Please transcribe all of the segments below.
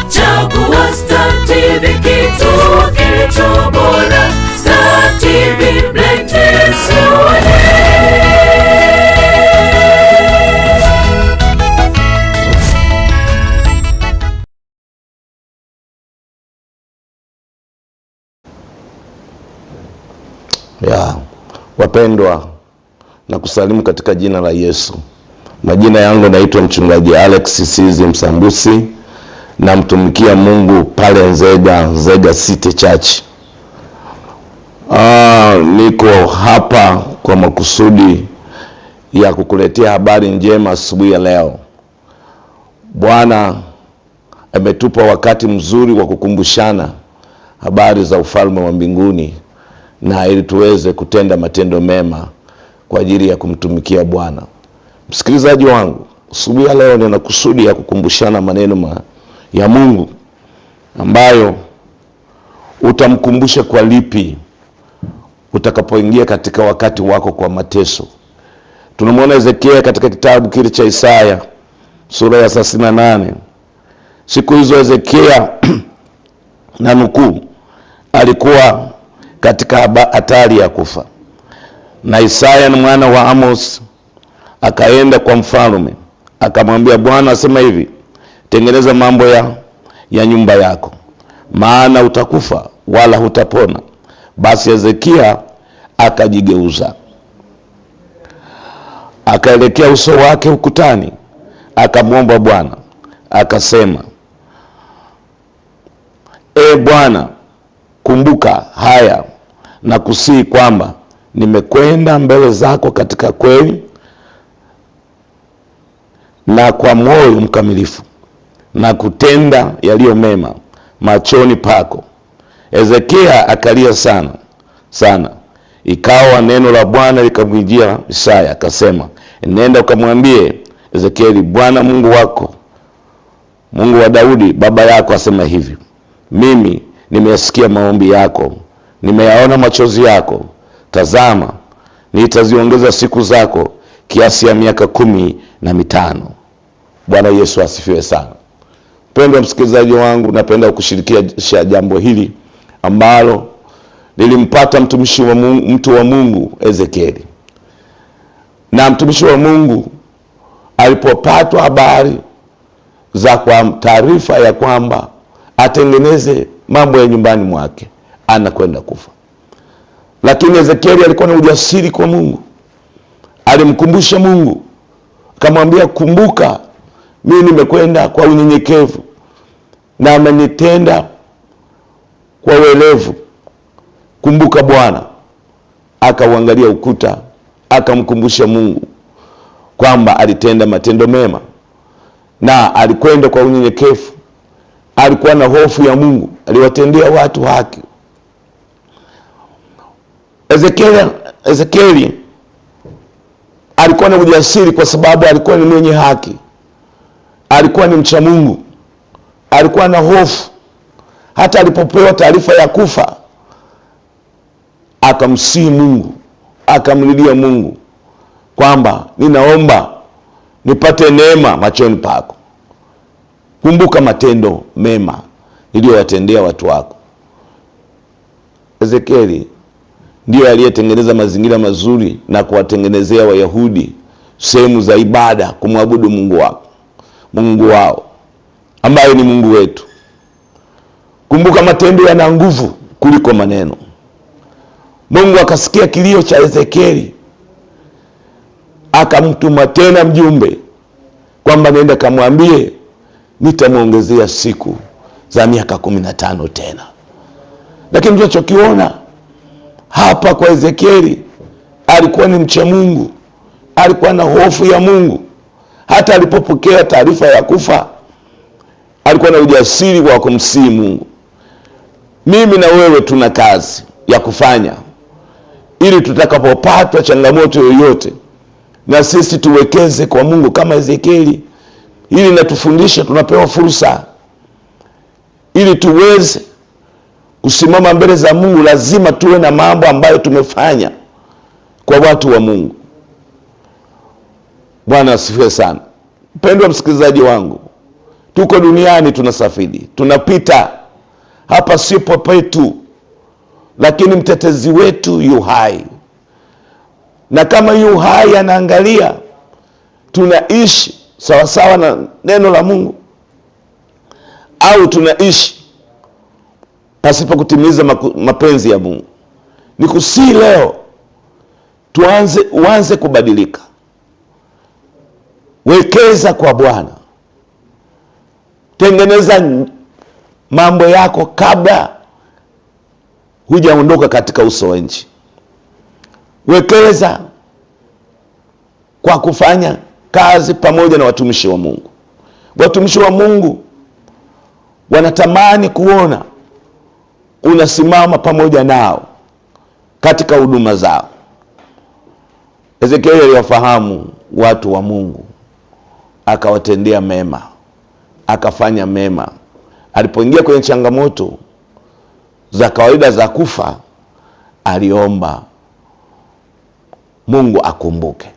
Chagua Star TV, kituo kilicho bora. Star TV Brightness Wapendwa, na kusalimu katika jina la Yesu. Majina yangu naitwa mchungaji Alex Sizi Msambusi, na mtumikia Mungu pale Nzega City Church. Niko hapa kwa makusudi ya kukuletea habari njema asubuhi ya leo. Bwana ametupa wakati mzuri wa kukumbushana habari za ufalme wa mbinguni, na ili tuweze kutenda matendo mema kwa ajili ya kumtumikia Bwana. Msikilizaji wangu, asubuhi ya leo nina kusudi ya kukumbushana maneno ya Mungu ambayo utamkumbusha kwa lipi utakapoingia katika wakati wako kwa mateso. Tunamwona Ezekiel katika kitabu kile cha Isaya sura ya 38. Siku hizo Ezekiel na nukuu, alikuwa katika hatari ya kufa, na Isaya na mwana wa Amos akaenda kwa mfalme akamwambia, Bwana asema hivi, tengeneza mambo ya nyumba yako, maana utakufa wala hutapona. Basi Ezekiel akajigeuza, akaelekea uso wake ukutani, akamwomba Bwana akasema, Bwana, kumbuka haya na kusihi kwamba nimekwenda mbele zako katika kweli na kwa moyo mkamilifu, na kutenda yaliyo mema machoni pako. Ezekiel akalia sana. Ikawa neno la Bwana likamjia Isaya akasema, nenda ukamwambie Ezekiel, Bwana Mungu wako, Mungu wa Daudi baba yako asema hivi, mimi nimesikia maombi yako, nimeyaona machozi yako. Tazama, nitaziongeza siku zako kiasi ya miaka 15. Bwana Yesu asifiwe sana. Mpendwa msikilizaji wangu, napenda kushirikia jambo hili ambalo lilimpata mtu wa Mungu Ezekiel. Na mtumishi wa Mungu alipopatwa habari za kwa taarifa ya kwamba atengeneze mambo ya nyumbani mwake, anakwenda kufa. Lakini Ezekiel alikuwa na ujasiri kwa Mungu. Alimkumbusha Mungu, akamwambia, kumbuka mimi nimekwenda kwa unyenyekevu na amenitenda kwa uelevu. Kumbuka Bwana. Akauangalia ukuta, akamkumbusha Mungu kwamba alitenda matendo mema na alikwenda kwa unyenyekevu. Alikuwa na hofu ya Mungu, aliwatendea watu haki. Ezekiel alikuwa na ujasiri kwa sababu alikuwa ni mwenye haki, alikuwa ni mcha Mungu, alikuwa na hofu. Hata alipopewa taarifa ya kufa, akamsihi Mungu, akamlilia Mungu kwamba ninaomba nipate neema machoni pako. Kumbuka matendo mema niliyowatendea watu wako. Ezekiel ndiye aliyetengeneza mazingira mazuri na kuwatengenezea Wayahudi sehemu za ibada kumwabudu Mungu wao ambaye ni Mungu wetu. Kumbuka matendo yana nguvu kuliko maneno. Mungu akasikia kilio cha Ezekiel, akamtuma tena mjumbe kwamba nenda kamwambie nitamuongezea siku za miaka 15 tena. Lakini tunachokiona hapa kwa Ezekiel, alikuwa ni mcha Mungu, alikuwa na hofu ya Mungu. Hata alipopokea taarifa ya kufa, alikuwa na ujasiri wa kumsihi Mungu. Mimi na wewe tuna kazi ya kufanya ili tutakapopatwa changamoto yoyote, na sisi tuwekeze kwa Mungu kama Ezekiel. Ili natufundisha, tunapewa fursa ili tuweze kusimama mbele za Mungu. Lazima tuwe na mambo ambayo tumefanya kwa watu wa Mungu. Bwana asifiwe sana. Mpendwa msikilizaji wangu, Tuko duniani, tunasafiri, tunapita. Hapa sipo petu, lakini mtetezi wetu yu hai. Na kama yu hai anaangalia tunaishi sawasawa na neno la Mungu au tunaishi pasipo kutimiza mapenzi ya Mungu. Nikusii leo uanze kubadilika. Wekeza kwa Bwana. Tengeneza mambo yako kabla hujaondoka katika uso wa nchi. Wekeza kwa kufanya kazi pamoja na watumishi wa Mungu. Watumishi wa Mungu wanatamani kuona unasimama pamoja nao katika huduma zao. Ezekieli aliwafahamu watu wa Mungu, akawatendea mema, akafanya mema. Alipoingia kwenye changamoto za kawaida za kufa, aliomba Mungu akumbuke.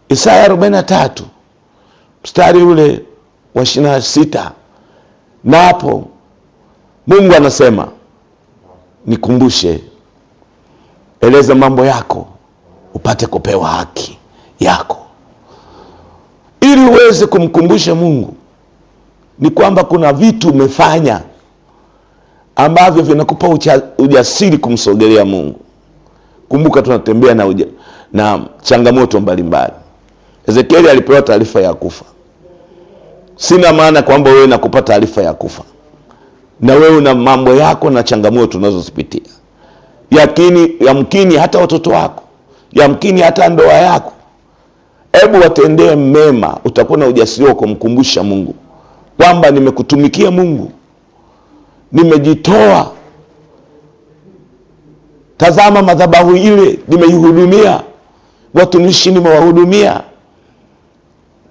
Isaya 43 mstari ule wa 26, napo Mungu anasema, nikumbushe, eleza mambo yako upate kupewa haki yako. Ili uweze kumkumbusha Mungu, ni kwamba kuna vitu umefanya ambavyo vinakupa ujasiri kumsogelea Mungu. Kumbuka tunatembea na changamoto mbalimbali. Ezekieli alipewa taarifa ya kufa. Sina maana kwamba wewe nakupa taarifa ya kufa, na wewe una mambo yako na changamoto unazozipitia. Yamkini hata watoto wako, yamkini hata ndoa yako. Hebu watendee mema, utakuwa na ujasiri wa kumkumbusha Mungu kwamba nimekutumikia Mungu, nimejitoa. Tazama madhabahu ile nimeihudumia, watumishi nimewahudumia.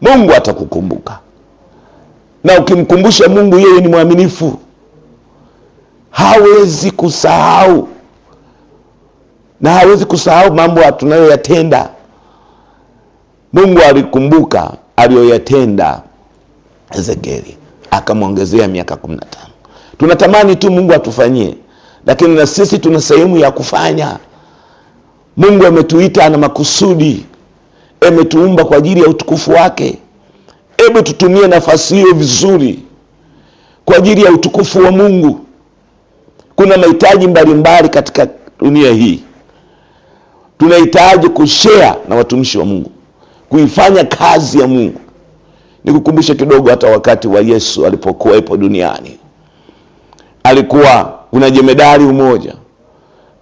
Mungu atakukumbuka. Na ukimkumbusha Mungu, yeye ni mwaminifu, hawezi kusahau, na hawezi kusahau mambo tunayoyatenda. Mungu alikumbuka aliyoyatenda Ezekieli, akamwongezea miaka 15. Tunatamani tu Mungu atufanyie, lakini na sisi tuna sehemu ya kufanya. Mungu ametuita na makusudi, ametuumba kwa ajili ya utukufu wake. Hebu tutumie nafasi hiyo vizuri kwa ajili ya utukufu wa Mungu. Kuna mahitaji mbalimbali katika dunia hii. Tunahitaji kushare na watumishi wa Mungu, kuifanya kazi ya Mungu. Nikukumbushe kidogo, hata wakati wa Yesu alipokuwepo duniani, alikuwa kuna jemedari mmoja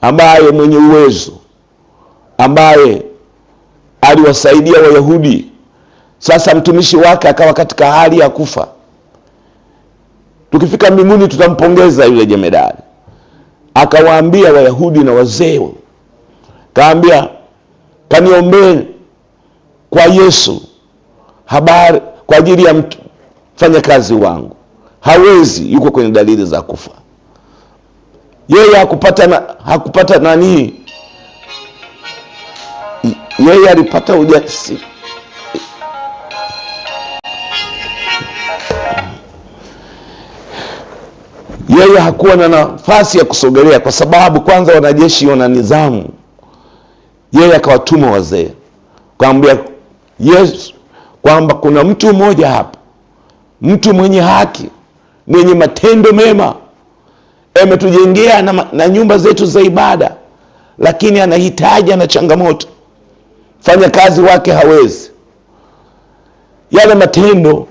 ambaye mwenye uwezo, ambaye aliwasaidia Wayahudi. Sasa mtumishi wake akawa katika hali ya kufa. Tukifika mbinguni tutampongeza yule jemedari. Akawaambia Wayahudi na wazee, kaambia, kaniombee kwa Yesu habari kwa ajili ya mfanya kazi wangu, hawezi, yuko kwenye dalili za kufa. Yeye hakupata nani, yeye alipata ujasiri. Yeye hakuwa na nafasi ya kusogelea, kwa sababu kwanza wanajeshi wana nidhamu. Yeye akawatuma wazee, kaambia Yesu kwamba kuna mtu mmoja hapa, mtu mwenye haki, mwenye matendo mema, ametujengea na nyumba zetu za ibada, lakini anahitaji, ana changamoto, fanya kazi wake hawezi. Yale matendo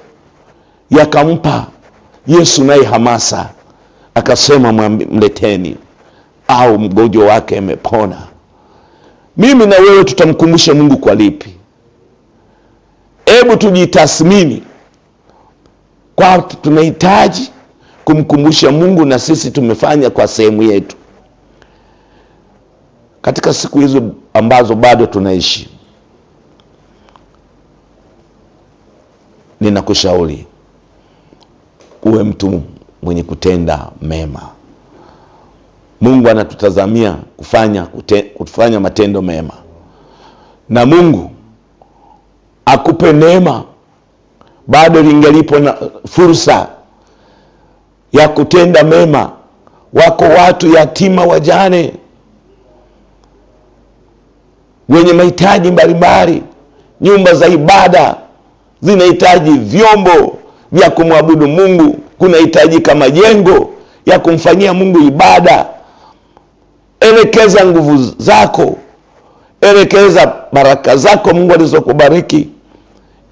yakampa Yesu naye hamasa, akasema mleteni, au mgonjwa wake amepona. Mimi na wewe tutamkumbusha Mungu kwa lipi? Hebu tujitathmini, kwa tunahitaji kumkumbusha Mungu, na sisi tumefanya kwa sehemu yetu. Katika siku hizo ambazo bado tunaishi, ninakushauri uwe mtu mwenye kutenda mema. Mungu anatutazamia kufanya matendo mema, na Mungu akupe neema bado lingalipo na fursa ya kutenda mema. Wako watu yatima, wajane, wenye mahitaji mbalimbali. Nyumba za ibada zinahitaji vyombo vya kumwabudu Mungu, kunahitajika majengo ya kumfanyia Mungu ibada. Elekeza nguvu zako, elekeza baraka zako Mungu alizokubariki.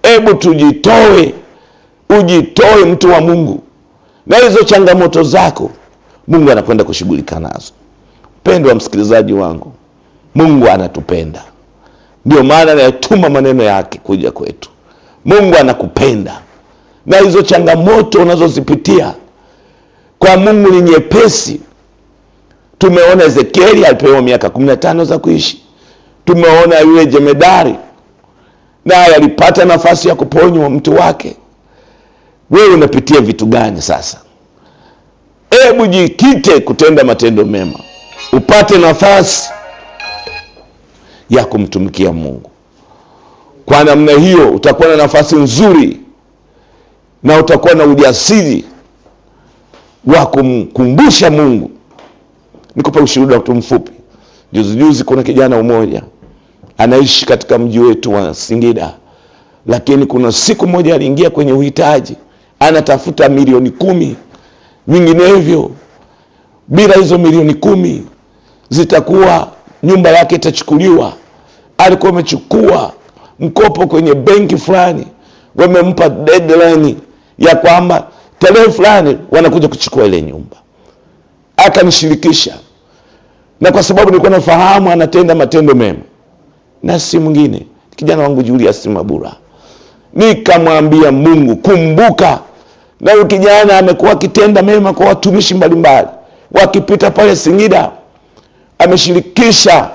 Hebu tujitoe, ujitoe mtu wa Mungu, na hizo changamoto zako Mungu anakwenda kushughulika nazo. Mpendo wa msikilizaji wangu, Mungu anatupenda, ndio maana anayatuma maneno yake kuja kwetu. Mungu anakupenda, na hizo changamoto unazozipitia kwa Mungu ni nyepesi. Tumeona Ezekieli alipewa miaka 15 za kuishi. Tumeona yule jemedari naye alipata nafasi ya kuponywa mtu wake. Wewe unapitia vitu gani sasa? Hebu jikite kutenda matendo mema, upate nafasi ya kumtumikia Mungu. Kwa namna hiyo utakuwa na nafasi nzuri na utakuwa na ujasiri wa kumkumbusha Mungu. Nikupa ushuhuda tu mfupi. Juzi kuna kijana mmoja anaishi katika mji wetu wa Singida, lakini kuna siku moja aliingia kwenye uhitaji, anatafuta milioni 10. Vinginevyo bila hizo milioni 10 zitakuwa nyumba yake itachukuliwa. Alikuwa amechukua mkopo kwenye benki fulani, wamempa deadline ya kwamba tarehe fulani wanakuja kuchukua ile nyumba. Akanishirikisha, na kwa sababu nilikuwa nafahamu anatenda matendo mema, na si mwingine kijana wangu Julius Mabura, nikamwambia Mungu, kumbuka na huyu kijana amekuwa akitenda mema kwa watumishi mbalimbali wakipita pale Singida. Ameshirikisha,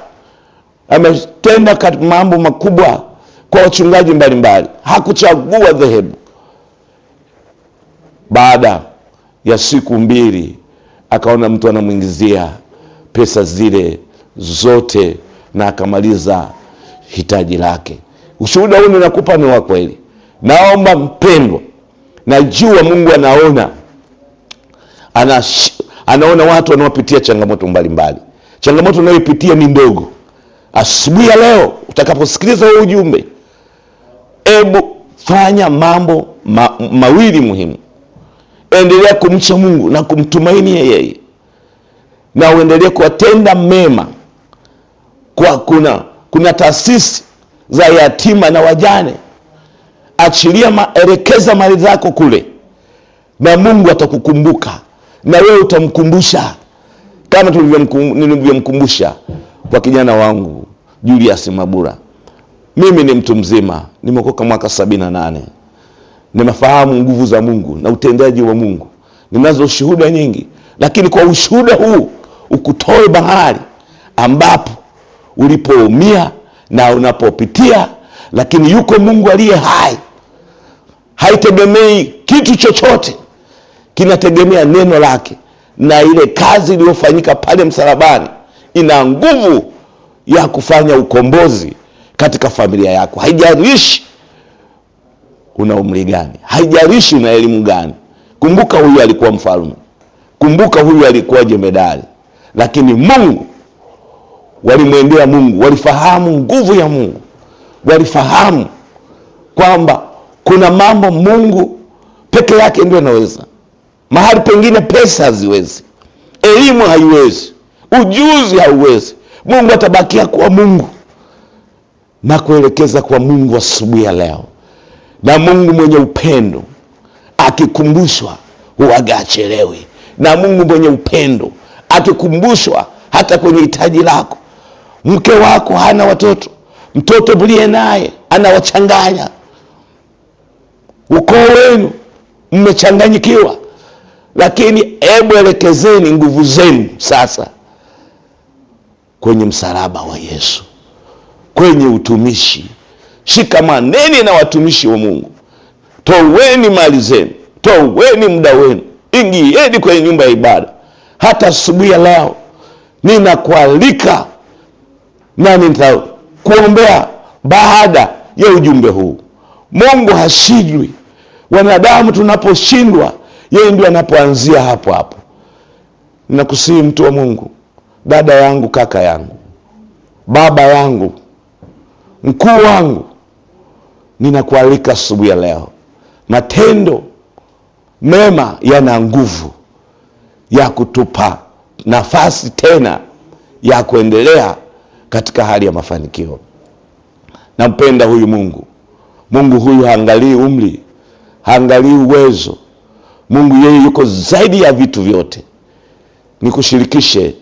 ametenda mambo makubwa kwa wachungaji mbalimbali, hakuchagua dhehebu. Baada ya siku 2 akaona mtu anamuingizia pesa zile zote na akamaliza hitaji lake. Ushuhuda huu ninakupa ni wa kweli. Naomba mpendwa, najua Mungu anaona watu wanaopitia changamoto mbalimbali. Changamoto unayopitia ni ndogo. Asubuhi ya leo utakaposikiliza huu ujumbe, hebu fanya mambo mawili muhimu. Endelea kumcha Mungu na kumtumaini yeye, na uendelee kuwatenda mema. Kwa kuna taasisi za yatima na wajane. Achilia elekeza mali zako kule, na Mungu atakukumbuka, na wewe utamkumbusha kama nilivyomkumbusha kwa kijana wangu Julius Mabura. Mimi ni mtu mzima, nimeokoka mwaka 78. Nimefahamu nguvu za Mungu na utendaji wa Mungu. Ninazo shuhuda nyingi, lakini kwa ushuhuda huu ukutoe bahari ambapo ulipoumia na unapopitia, lakini yuko Mungu aliye hai. Haitegemei kitu chochote, kinategemea neno lake, na ile kazi iliyofanyika pale msalabani ina nguvu ya kufanya ukombozi katika familia yako. Haijalishi una umri gani, haijalishi una elimu gani. Kumbuka huyu alikuwa mfalme, kumbuka huyu alikuwa jemedari, lakini Mungu, walimwendea Mungu, walifahamu nguvu ya Mungu, walifahamu kwamba kuna mambo Mungu peke yake ndio anaweza. Mahali pengine pesa haziwezi, elimu haiwezi, ujuzi hauwezi. Mungu atabakia kuwa Mungu na kuelekeza kwa Mungu asubuhi ya leo. Na Mungu mwenye upendo akikumbushwa huaga achelewi. Na Mungu mwenye upendo akikumbushwa hata kwenye hitaji lako. Mke wako hana watoto, mtoto mlie naye anawachanganya, ukoo wenu mmechanganyikiwa, lakini hebu elekezeni nguvu zenu sasa kwenye msalaba wa Yesu, kwenye utumishi. Shikamaneni na watumishi wa Mungu, toweni mali zenu, toweni muda wenu, ingieni kwenye nyumba ya ibada. Hata asubuhi ya leo ninakualika na nitakuombea baada ya ujumbe huu. Mungu hashindwi, Wanadamu tunaposhindwa, yeye ndio anapoanzia hapo hapo. Ninakusihi mtu wa Mungu, dada yangu, kaka yangu, baba yangu, mkuu wangu, ninakualika asubuhi ya leo. Matendo mema yana nguvu ya kutupa nafasi tena ya kuendelea katika hali ya mafanikio. Nampenda huyu Mungu. Mungu huyu haangalii umri, haangalii uwezo. Mungu yeye yuko zaidi ya vitu vyote. Nikushirikishe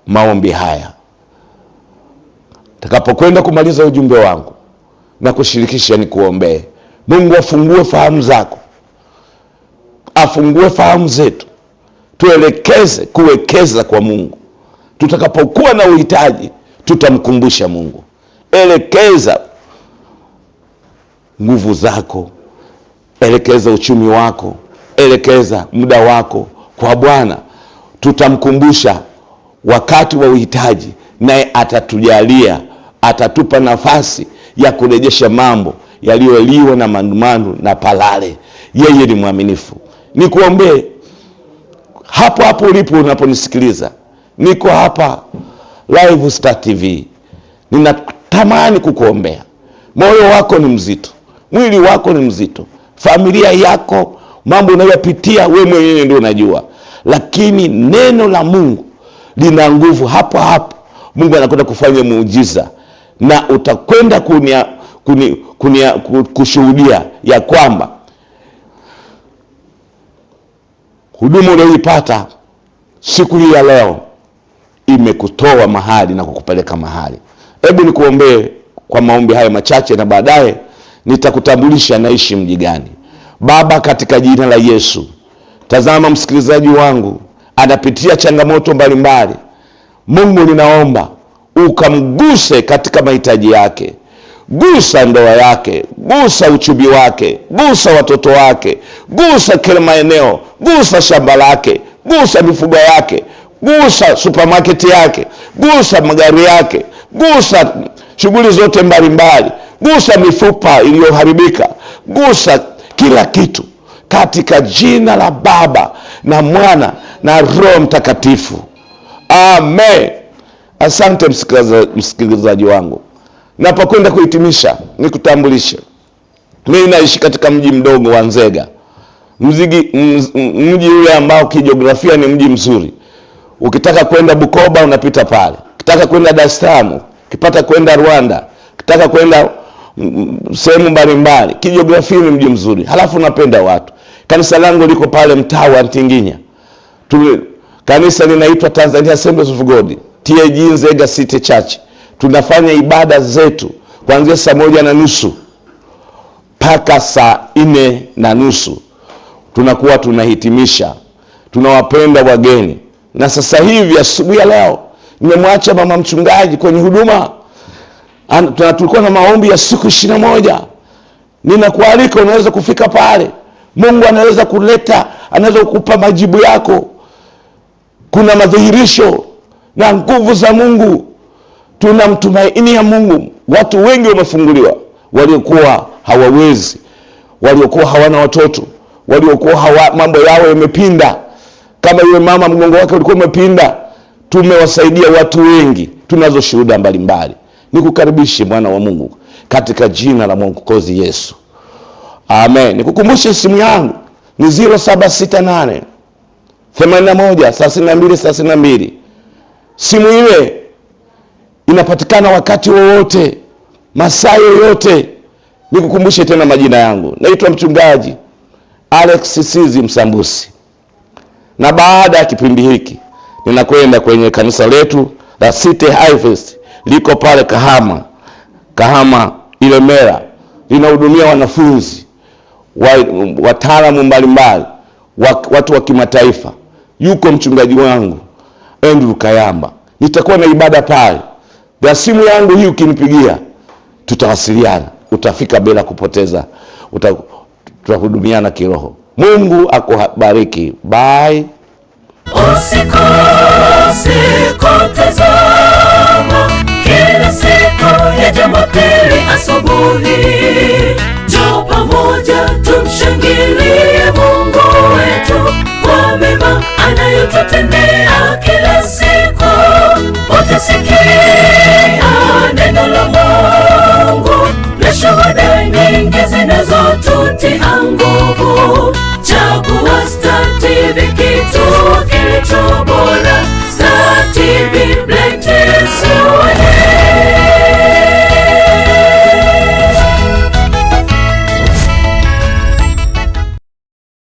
maombi haya. Takapokwenda kumaliza ujumbe wangu, na kushirikisha nikuombee. Mungu afungue fahamu zako, afungue fahamu zetu, tuelekeze kuwekeza kwa Mungu. Tutakapokuwa na uhitaji, tutamkumbusha Mungu. Elekeza nguvu zako, elekeza uchumi wako, elekeza muda wako kwa Bwana. Tutamkumbusha wakati wa uhitaji, naye atatujalia, atatupa nafasi ya kurejesha mambo yaliyoliwa na manumanu na palale. Yeye ni mwaminifu. Nikuombee hapo hapo ulipo unaponisikiliza. Niko hapa Live Star TV. Ninatamani kukuombea. Moyo wako ni mzito, mwili wako ni mzito, familia yako, mambo unayopitia wewe mwenyewe ndio unajua. Lakini neno la Mungu lina nguvu. Hapo hapo Mungu anakwenda kufanya muujiza, na utakwenda kushuhudia ya kwamba huduma uliyoipata siku hii ya leo imekutoa mahali na kukupeleka mahali. Hebu nikuombee kwa maombi haya machache, na baadaye nitakutambulisha naishi mji gani. Baba, katika jina la Yesu, tazama msikilizaji wangu anapitia changamoto mbalimbali. Mungu, ninaomba ukamguse katika mahitaji yake. Gusa ndoa yake, gusa uchumi wake, gusa watoto wake, gusa kila maeneo, gusa shamba lake, gusa mifugo yake, gusa supermarket yake, gusa magari yake, gusa shughuli zote mbalimbali, gusa mifupa iliyoharibika, gusa kila kitu katika jina la Baba na Mwana na Roho Mtakatifu. Amen. Asante msikilizaji wangu. Napokwenda kuhitimisha, nikutambulishe. Mimi naishi katika mji mdogo wa Nzega. Mji ule ambao kijiografia ni mji mzuri. Ukitaka kwenda Bukoba unapita pale. Ukitaka kwenda Dar es Salaam, ukipata kwenda Rwanda, ukitaka kwenda sehemu mbalimbali, kijiografia ni mji mzuri. Halafu napenda watu. Kanisa langu liko pale mtaa wa Ntinginya. Kanisa linaitwa Tanzania Assemblies of God, TAG Nzega City Church. Tunafanya ibada zetu kuanzia 1:30 mpaka 4:30. Tunakuwa tunahitimisha. Tunawapenda wageni. Na sasa hivi asubuhi ya leo nimemwacha mama mchungaji kwenye huduma. Tulikuwa na maombi ya siku 21. Ninakualika, unaweza kufika pale. Mungu anaweza kuleta, anaweza kukupa majibu yako. Kuna madhihirisho na nguvu za Mungu. Tunamtumainia Mungu. Watu wengi wamefunguliwa, waliokuwa hawawezi, waliokuwa hawana watoto, waliokuwa mambo yao yamepinda. Kama yule mama mgongo wake ulikuwa umepinda, tumewasaidia watu wengi. Tunazo shuhuda mbalimbali. Nikukaribishe mwana wa Mungu katika jina la Mwokozi Yesu. Amen. Nikukumbushe simu yangu ni 0768 81 32 32. Simu ile inapatikana wakati wowote, masaa yoyote. Nikukumbushe tena majina yangu. Naitwa mchungaji Alex Sizi Msambusi. Na baada ya kipindi hiki ninakwenda kwenye kanisa letu la City Harvest, liko pale Kahama Ilemela. Linahudumia wanafunzi, wataalamu mbalimbali, watu wa kimataifa. Yuko mchungaji wangu Andrew Kayamba. Nitakuwa na ibada pale. Na simu yangu hii ukinipigia, tutawasiliana. Utafika bila kupoteza. Tutahudumiana kiroho. Mungu akubariki. Bye. Usikose kutazama kila siku ya Jumapili asubuhi. Njoo pamoja tumshangilie utatutendea